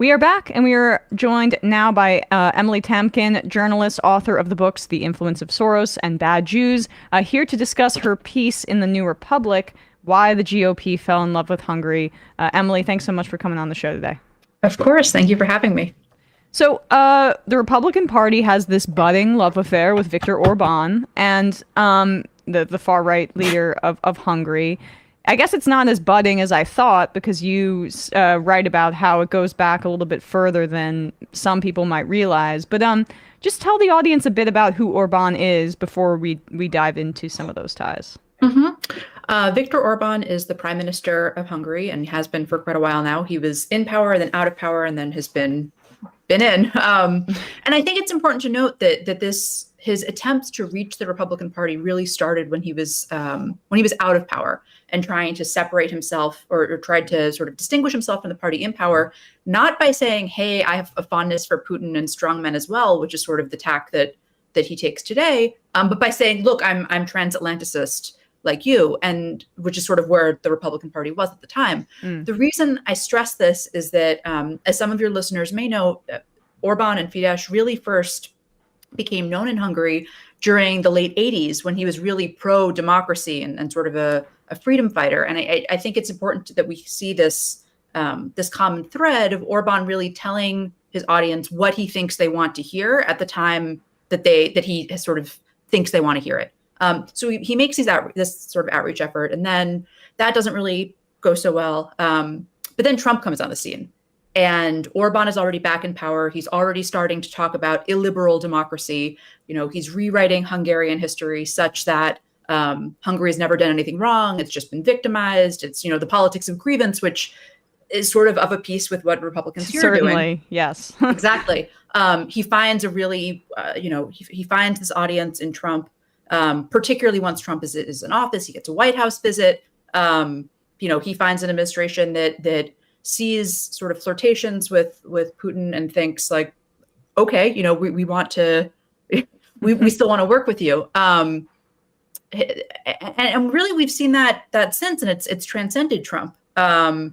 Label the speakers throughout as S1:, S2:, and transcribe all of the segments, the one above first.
S1: We are back, and we are joined now by Emily Tamkin, journalist, author of the books The Influence of Soros and Bad Jews, here to discuss her piece in The New Republic, Why the GOP Fell in Love with Hungary. Emily, thanks so much for coming on the show today.
S2: Of course. Thank you for having me.
S1: So the Republican Party has this budding love affair with Viktor Orbán and the far-right leader of Hungary. I guess it's not as budding as I thought, because you write about how it goes back a little bit further than some people might realize. But just tell the audience a bit about who Orbán is before we dive into some of those ties.
S2: Viktor Orbán is the prime minister of Hungary and has been for quite a while now. He was in power, then out of power, and then has been in. And I think it's important to note that his attempts to reach the Republican Party really started when he was out of power and trying to separate himself or tried to sort of distinguish himself from the party in power, not by saying, hey, I have a fondness for Putin and strongmen as well, which is sort of the tack that he takes today, but by saying, look, I'm transatlanticist like you, and which is sort of where the Republican Party was at the time. The reason I stress this is that, as some of your listeners may know, Orbán and Fidesz really first became known in Hungary during the late 80s, when he was really pro-democracy and sort of a freedom fighter. And I think it's important that we see this common thread of Orbán really telling his audience what he thinks they want to hear at the time that he sort of thinks they want to hear it. So he makes this sort of outreach effort, and then that doesn't really go so well. But then Trump comes on the scene, and Orbán is already back in power. He's already starting to talk about illiberal democracy. He's rewriting Hungarian history such that Hungary has never done anything wrong. It's just been victimized. It's, the politics of grievance, which is sort of a piece with what Republicans here are doing.
S1: Certainly, yes.
S2: Exactly. He finds he finds this audience in Trump. Particularly once Trump is in office, he gets a White House visit. He finds an administration that sees sort of flirtations with Putin and thinks like, okay, we want to, we still want to work with you. And really we've seen that since, and it's transcended Trump. I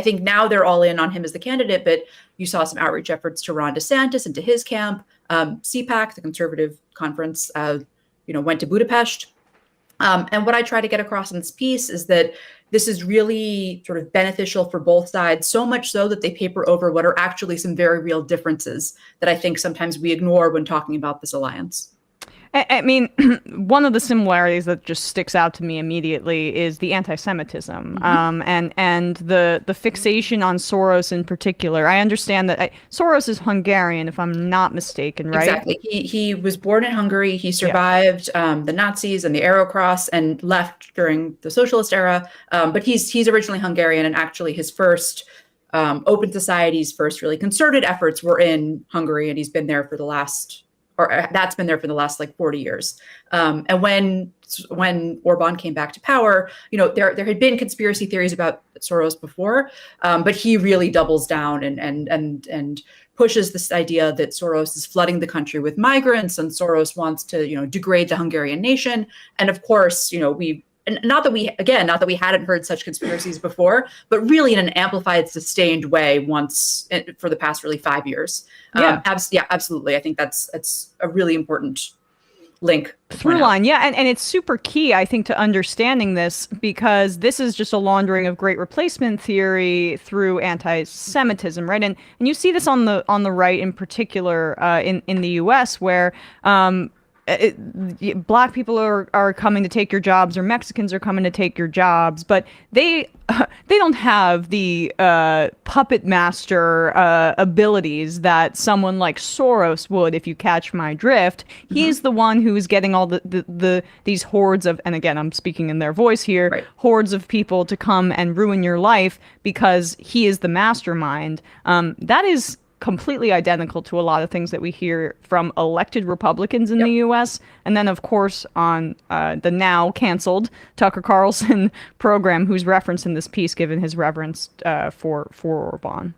S2: think now they're all in on him as the candidate, but you saw some outreach efforts to Ron DeSantis and to his camp. CPAC, the conservative conference, went to Budapest. And what I try to get across in this piece is that this is really sort of beneficial for both sides, so much so that they paper over what are actually some very real differences that I think sometimes we ignore when talking about this alliance.
S1: I mean, one of the similarities that just sticks out to me immediately is the anti-Semitism, and the fixation on Soros in particular. I understand that Soros is Hungarian, if I'm not mistaken, right?
S2: Exactly. He was born in Hungary. He survived the Nazis and the Arrow Cross and left during the socialist era. But he's originally Hungarian, and actually his first open society's first really concerted efforts were in Hungary, and he's been there for the last. That's been there for the last 40 years. And when Orbán came back to power, there had been conspiracy theories about Soros before, but he really doubles down and pushes this idea that Soros is flooding the country with migrants, and Soros wants to degrade the Hungarian nation. And of course, not that we hadn't heard such conspiracies before, but really in an amplified, sustained way once for the past really 5 years. Absolutely. I think that's a really important link.
S1: Through line. Yeah. And it's super key, I think, to understanding this, because this is just a laundering of great replacement theory through anti-Semitism, right? And you see this on the right in particular in the US, where Black people are coming to take your jobs, or Mexicans are coming to take your jobs, but they don't have the puppet master abilities that someone like Soros would, if you catch my drift. He's the one who's getting all these hordes of, and again, I'm speaking in their voice here,
S2: right,
S1: hordes of people to come and ruin your life because he is the mastermind. That is completely identical to a lot of things that we hear from elected Republicans in the U.S. And then, of course, on the now canceled Tucker Carlson program, who's referenced in this piece, given his reverence for Orbán.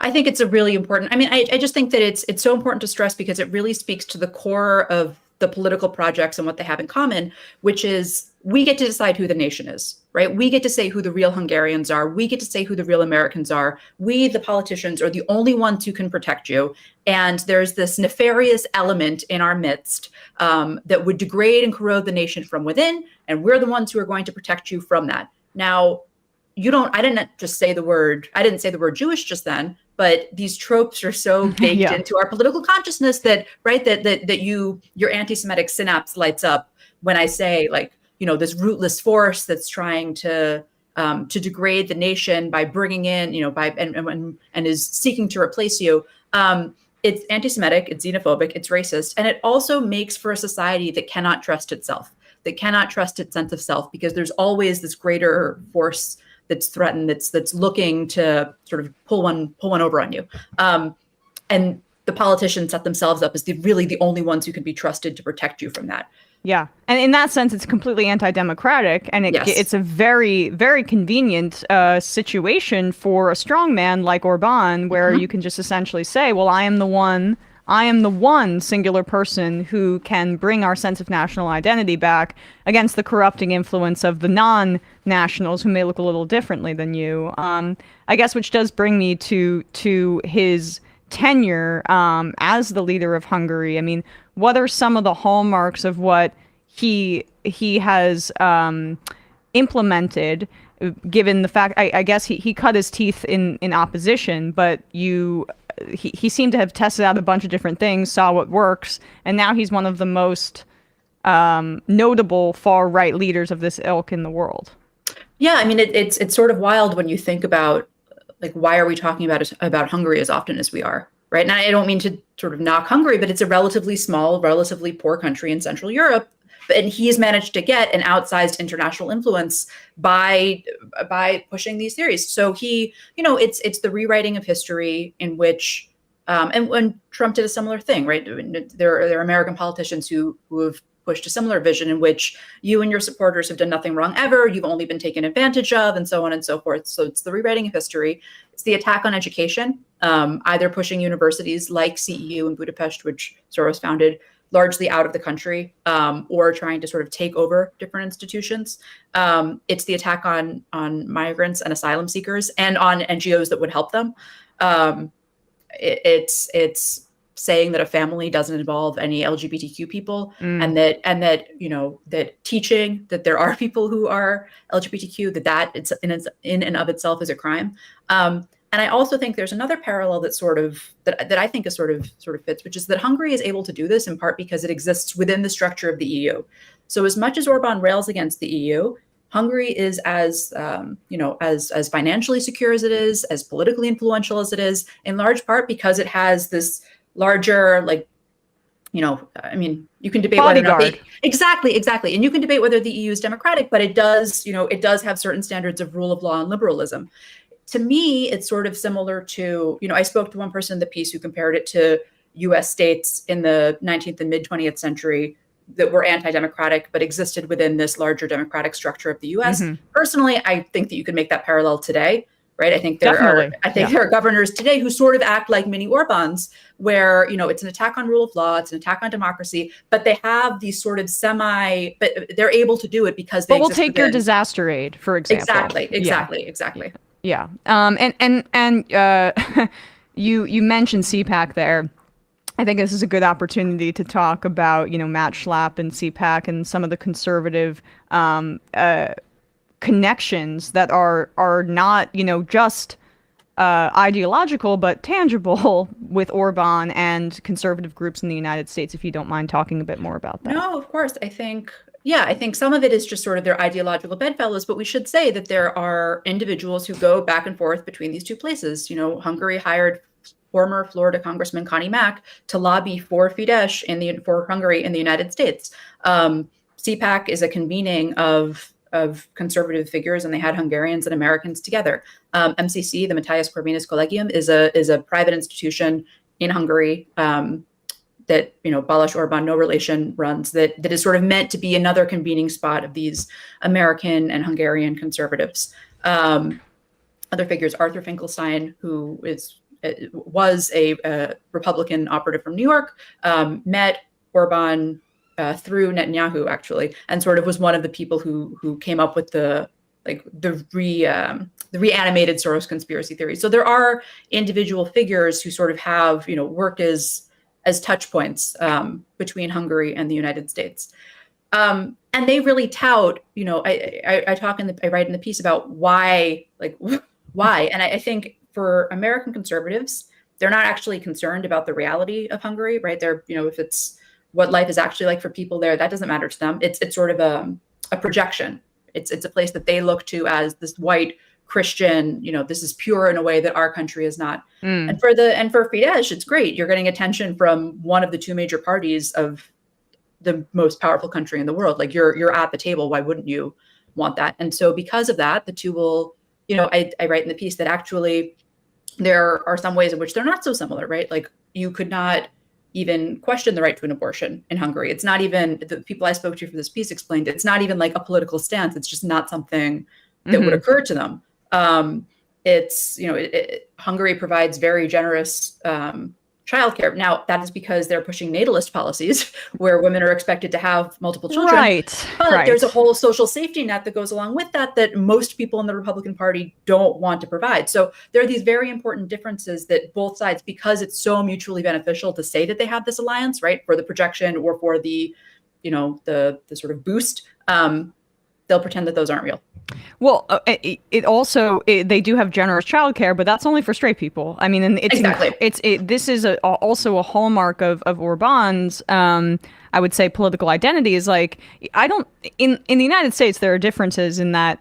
S2: I think it's a really important, I just think that it's so important to stress, because it really speaks to the core of the political projects and what they have in common, which is we get to decide who the nation is, right? We get to say who the real Hungarians are. We get to say who the real Americans are. We, the politicians, are the only ones who can protect you. And there's this nefarious element in our midst that would degrade and corrode the nation from within. And we're the ones who are going to protect you from that. Now, I didn't say the word Jewish just then, but these tropes are so baked into our political consciousness that, right, that your anti-Semitic synapse lights up when I say, like, this rootless force that's trying to degrade the nation by bringing in, and is seeking to replace you. It's anti-Semitic, it's xenophobic, it's racist, and it also makes for a society that cannot trust itself, that cannot trust its sense of self, because there's always this greater force that's threatened, that's looking to sort of pull one over on you. And the politicians set themselves up as really the only ones who can be trusted to protect you from that.
S1: Yeah. And in that sense, it's completely anti-democratic. And it's a very, very convenient situation for a strongman like Orbán, where you can just essentially say, well, I am the one singular person who can bring our sense of national identity back against the corrupting influence of the non-nationals who may look a little differently than you. I guess, which does bring me to his tenure as the leader of Hungary. I mean, what are some of the hallmarks of what he has implemented, given the fact, I guess he cut his teeth in opposition, but he seemed to have tested out a bunch of different things, saw what works, and now he's one of the most notable far-right leaders of this ilk in the world. Yeah,
S2: I mean, it's sort of wild when you think about, like, why are we talking about Hungary as often as we are, right? And I don't mean to sort of knock Hungary, but it's a relatively small, relatively poor country in Central Europe, and he's managed to get an outsized international influence by pushing these theories. So it's the rewriting of history in which, and when Trump did a similar thing, right? There are American politicians who have pushed a similar vision in which you and your supporters have done nothing wrong ever, you've only been taken advantage of, and so on and so forth. So it's the rewriting of history. It's the attack on education, either pushing universities like CEU in Budapest, which Soros founded, largely out of the country, or trying to sort of take over different institutions. It's the attack on migrants and asylum seekers and on NGOs that would help them. It's saying that a family doesn't involve any LGBTQ people, and that teaching that there are people who are LGBTQ, that it's in and of itself is a crime. And I also think there's another parallel that I think is sort of fits, which is that Hungary is able to do this in part because it exists within the structure of the EU. So as much as Orbán rails against the EU, Hungary is as financially secure as it is, as politically influential as it is, in large part because it has this larger, I mean, you can debate
S1: bodyguard.
S2: Whether or not exactly. And you can debate whether the EU is democratic, but it does have certain standards of rule of law and liberalism. To me, it's sort of similar to, I spoke to one person in the piece who compared it to US states in the 19th and mid 20th century that were anti-democratic, but existed within this larger democratic structure of the US. Personally, I think that you could make that parallel today, right? I think there are governors today who sort of act like mini Orbáns, where, it's an attack on rule of law, it's an attack on democracy, but they have these sort of but they're able to do it because they
S1: But we'll take your disaster aid, for example.
S2: Exactly.
S1: Yeah. You mentioned CPAC there. I think this is a good opportunity to talk about, Matt Schlapp and CPAC and some of the conservative connections that are not, just ideological, but tangible with Orbán and conservative groups in the United States, if you don't mind talking a bit more about that.
S2: No, of course. I think some of it is just sort of their ideological bedfellows, but we should say that there are individuals who go back and forth between these two places. Hungary hired former Florida Congressman Connie Mack to lobby for Fidesz for Hungary in the United States. CPAC is a convening of conservative figures, and they had Hungarians and Americans together. MCC, the Matthias Corvinus Collegium, is a private institution in Hungary that Balázs Orbán, no relation, runs, that is sort of meant to be another convening spot of these American and Hungarian conservatives. Other figures, Arthur Finkelstein, who was a Republican operative from New York, met Orbán through Netanyahu, actually, and sort of was one of the people who came up with the reanimated Soros conspiracy theory. So there are individual figures who sort of have, work as touch points between Hungary and the United States. And they really tout, I write in the piece about why. And I think for American conservatives, they're not actually concerned about the reality of Hungary, right? They're, if it's what life is actually like for people there, that doesn't matter to them. It's sort of a projection. It's a place that they look to as this white Christian, this is pure in a way that our country is not. And for Fidesz, it's great. You're getting attention from one of the two major parties of the most powerful country in the world. Like you're at the table. Why wouldn't you want that? And so because of that, the two will, I write in the piece that actually there are some ways in which they're not so similar, right? Like you could not even question the right to an abortion in Hungary. It's not even, the people I spoke to for this piece explained, it's not even like a political stance. It's just not something that would occur to them. Hungary provides very generous childcare. Now, that is because they're pushing natalist policies where women are expected to have multiple children.
S1: Right.
S2: But there's a whole social safety net that goes along with that most people in the Republican Party don't want to provide. So there are these very important differences that both sides, because it's so mutually beneficial to say that they have this alliance, right, for the projection or for the, the sort of boost, they'll pretend that those aren't real.
S1: Well, they do have generous childcare, but that's only for straight people. I mean, and this is also a hallmark of Orbán's, I would say, political identity is like, in the United States, there are differences in that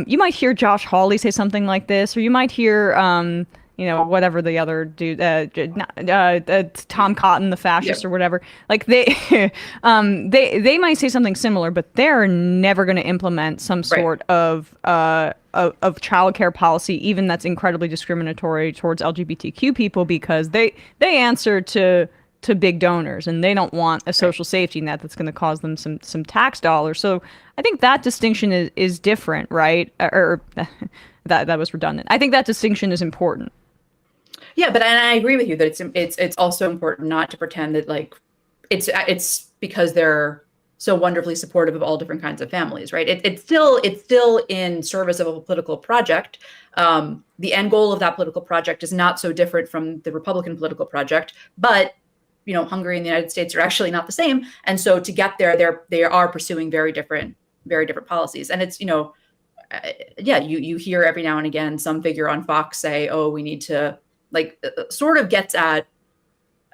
S1: you might hear Josh Hawley say something like this, or you might hear, whatever the other dude, Tom Cotton, the fascist, or whatever. Like they might say something similar, but they're never going to implement some sort of childcare policy, even that's incredibly discriminatory towards LGBTQ people, because they answer to big donors, and they don't want a social safety net that's going to cause them some tax dollars. So I think that distinction is different, right? Or that was redundant. I think that distinction is important.
S2: Yeah, and I agree with you that it's also important not to pretend that like it's because they're so wonderfully supportive of all different kinds of families, right? It's still in service of a political project. The end goal of that political project is not so different from the Republican political project, but Hungary and the United States are actually not the same. And so to get there, they are pursuing very different policies. And it's, you hear every now and again some figure on Fox say, oh, we need to, sort of gets at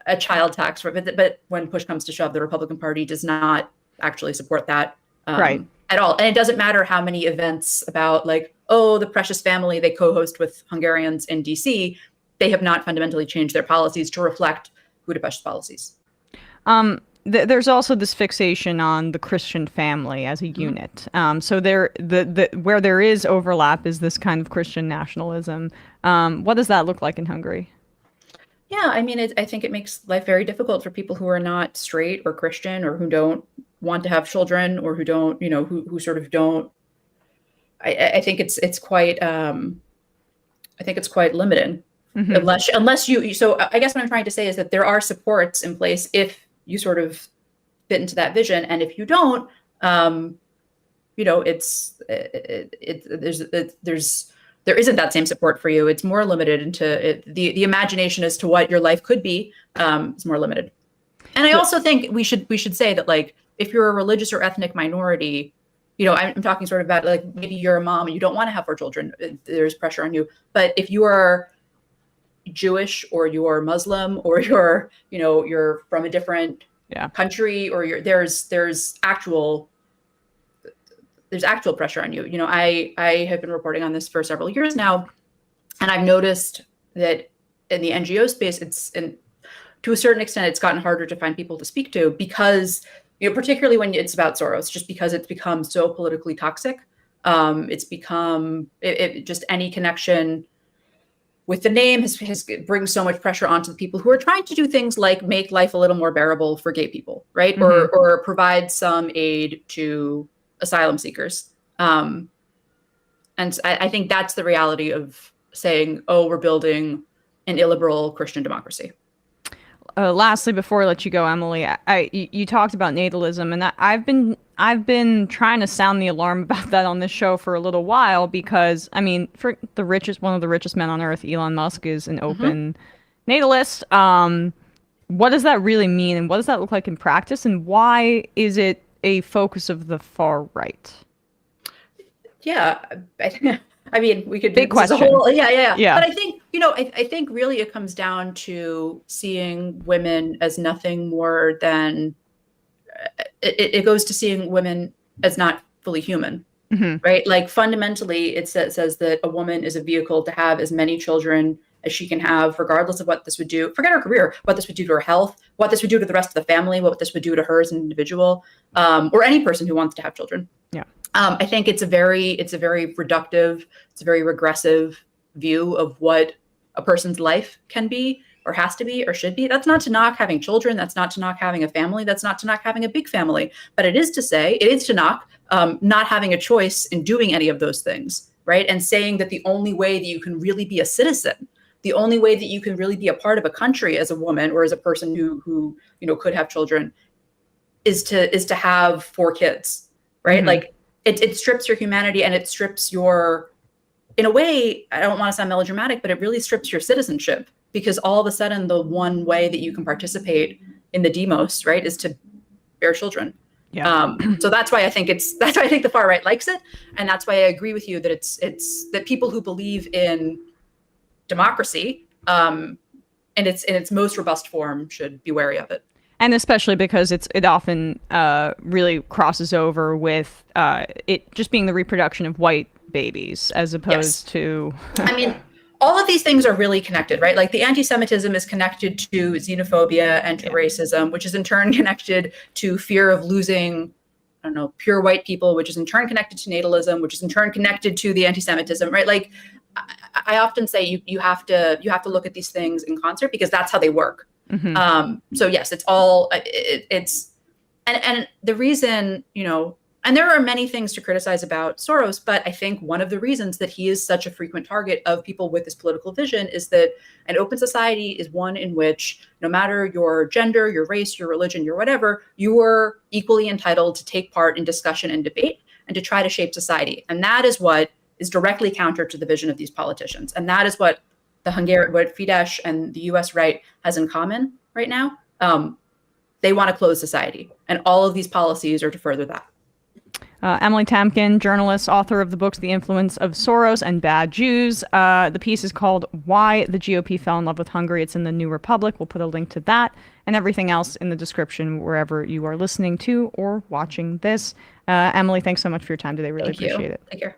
S2: a child tax, but when push comes to shove, the Republican Party does not actually support that at all. And it doesn't matter how many events about the precious family they co-host with Hungarians in DC, they have not fundamentally changed their policies to reflect Budapest policies.
S1: There's also this fixation on the Christian family as a unit. So where there is overlap is this kind of Christian nationalism. What does that look like in Hungary?
S2: Yeah, I mean, I think it makes life very difficult for people who are not straight or Christian, or who don't want to have children, or who don't, who sort of don't. I think it's quite. I think it's quite limited, unless you. So I guess what I'm trying to say is that there are supports in place if you sort of fit into that vision, and if you don't, there isn't that same support for you. It's more limited into the imagination as to what your life could be is more limited. And I also think we should say that if you're a religious or ethnic minority, I'm talking sort of about maybe you're a mom and you don't want to have 4 children. There's pressure on you. But if you are Jewish, or you're Muslim, or you're from a different country, or there's actual pressure on you. I have been reporting on this for several years now, and I've noticed that in the NGO space, to a certain extent, it's gotten harder to find people to speak to, because particularly when it's about Soros, just because it's become so politically toxic. It's become just any connection with the name brings so much pressure onto the people who are trying to do things like make life a little more bearable for gay people, right? Mm-hmm. Or provide some aid to asylum seekers. And I think that's the reality of saying, oh, we're building an illiberal Christian democracy.
S1: lastly, before I let you go, Emily, you talked about natalism, and I've been trying to sound the alarm about that on this show for a little while because, I mean, for one of the richest men on earth, Elon Musk, is an open natalist. What does that really mean, and what does that look like in practice, and why is it a focus of the far right?
S2: Yeah, I mean, we could
S1: big question.
S2: Yeah. But I think, I think really it comes down to seeing women as nothing more than it goes to seeing women as not fully human, right? Like fundamentally, it says that a woman is a vehicle to have as many children as she can have, regardless of what this would do. Forget her career, what this would do to her health, what this would do to the rest of the family, what this would do to her as an individual, or any person who wants to have children.
S1: Yeah.
S2: I think it's a very reductive, it's a very regressive view of what a person's life can be or has to be or should be. That's not to knock having children. That's not to knock having a family. That's not to knock having a big family. But it is to knock not having a choice in doing any of those things, right? And saying that the only way that you can really be a citizen, the only way that you can really be a part of a country as a woman or as a person who could have children is to have 4 kids, right? Like it strips your humanity, and it strips your, in a way, I don't want to sound melodramatic, but it really strips your citizenship, because all of a sudden the one way that you can participate in the demos, right, is to bear children.
S1: Yeah.
S2: So that's why I think the far right likes it, and that's why I agree with you that it's that people who believe in democracy in its most robust form should be wary of it.
S1: And especially because it often really crosses over with it just being the reproduction of white babies as opposed to...
S2: I mean, all of these things are really connected, right? Like the anti-Semitism is connected to xenophobia and to racism, which is in turn connected to fear of losing, I don't know, pure white people, which is in turn connected to natalism, which is in turn connected to the anti-Semitism, right? Like I often say you have to look at these things in concert, because that's how they work. So yes, it's all and the reason, and there are many things to criticize about Soros, but I think one of the reasons that he is such a frequent target of people with this political vision is that an open society is one in which no matter your gender, your race, your religion, your whatever, you are equally entitled to take part in discussion and debate and to try to shape society. And that is what is directly counter to the vision of these politicians. And that is what what Fidesz and the US right has in common right now. They want to close society, and all of these policies are to further that.
S1: Emily Tamkin, journalist, author of the books The Influence of Soros and Bad Jews. The piece is called Why the GOP Fell in Love with Hungary. It's in the New Republic. We'll put a link to that and everything else in the description wherever you are listening to or watching this. Emily, thanks so much for your time today. Really appreciate it.
S2: Take care.